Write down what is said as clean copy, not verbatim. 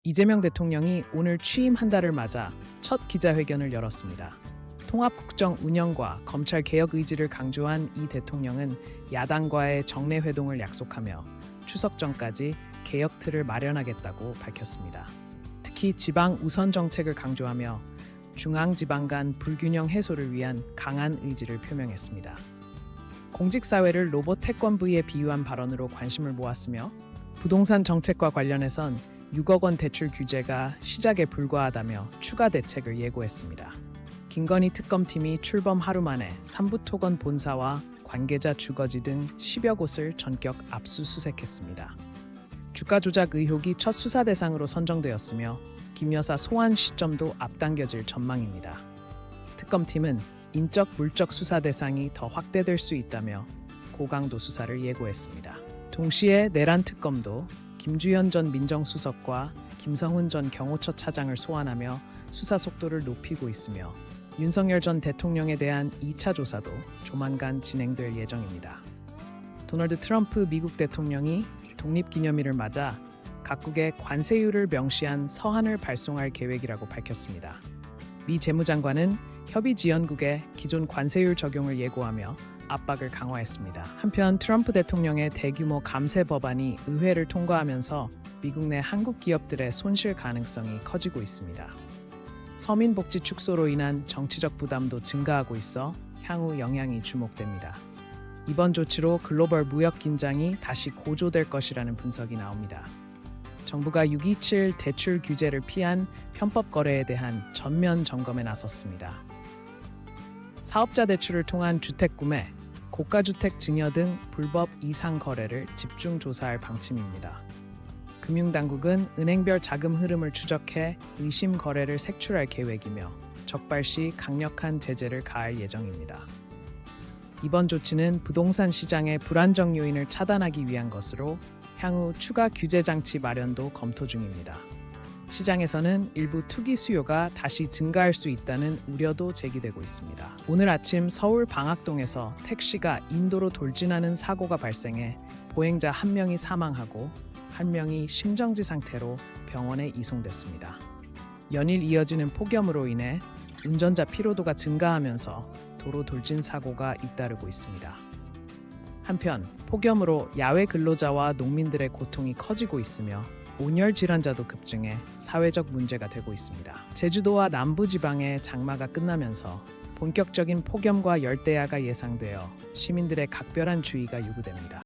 이재명 대통령이 오늘 취임 한 달을 맞아 첫 기자회견을 열었습니다. 통합국정 운영과 검찰 개혁 의지를 강조한 이 대통령은 야당과의 정례 회동을 약속하며 추석 전까지 개혁 틀을 마련하겠다고 밝혔습니다. 특히 지방 우선 정책을 강조하며 중앙 지방 간 불균형 해소를 위한 강한 의지를 표명했습니다. 공직사회를 로봇 태권브이에 비유한 발언으로 관심을 모았으며 부동산 정책과 관련해선 6억 원 대출 규제가 시작에 불과하다며 추가 대책을 예고했습니다. 김건희 특검팀이 출범 하루 만에 삼부토건 본사와 관계자 주거지 등 10여 곳을 전격 압수수색했습니다. 주가 조작 의혹이 첫 수사 대상으로 선정되었으며 김 여사 소환 시점도 앞당겨질 전망입니다. 특검팀은 인적 물적 수사 대상이 더 확대될 수 있다며 고강도 수사를 예고했습니다. 동시에 내란 특검도 김주현 전 민정수석과 김성훈 전 경호처 차장을 소환하며 수사 속도를 높이고 있으며 윤석열 전 대통령에 대한 2차 조사도 조만간 진행될 예정입니다. 도널드 트럼프 미국 대통령이 독립기념일을 맞아 각국의 관세율을 명시한 서한을 발송할 계획이라고 밝혔습니다. 미 재무장관은 협의 지원국의 기존 관세율 적용을 예고하며 압박을 강화했습니다. 한편 트럼프 대통령의 대규모 감세 법안이 의회를 통과하면서 미국 내 한국 기업들의 손실 가능성이 커지고 있습니다. 서민 복지 축소로 인한 정치적 부담도 증가하고 있어 향후 영향이 주목됩니다. 이번 조치로 글로벌 무역 긴장이 다시 고조될 것이라는 분석이 나옵니다. 정부가 627 대출 규제를 피한 편법 거래에 대한 전면 점검에 나섰습니다. 사업자 대출을 통한 주택 구매, 고가주택 증여 등 불법 이상 거래를 집중 조사할 방침입니다. 금융당국은 은행별 자금 흐름을 추적해 의심 거래를 색출할 계획이며 적발시 강력한 제재를 가할 예정입니다. 이번 조치는 부동산 시장의 불안정 요인을 차단하기 위한 것으로 향후 추가 규제 장치 마련도 검토 중입니다. 시장에서는 일부 투기 수요가 다시 증가할 수 있다는 우려도 제기되고 있습니다. 오늘 아침 서울 방학동에서 택시가 인도로 돌진하는 사고가 발생해 보행자 1명이 사망하고 1명이 심정지 상태로 병원에 이송됐습니다. 연일 이어지는 폭염으로 인해 운전자 피로도가 증가하면서 도로 돌진 사고가 잇따르고 있습니다. 한편 폭염으로 야외 근로자와 농민들의 고통이 커지고 있으며 온열 질환자도 급증해 사회적 문제가 되고 있습니다. 제주도와 남부지방의 장마가 끝나면서 본격적인 폭염과 열대야가 예상되어 시민들의 각별한 주의가 요구됩니다.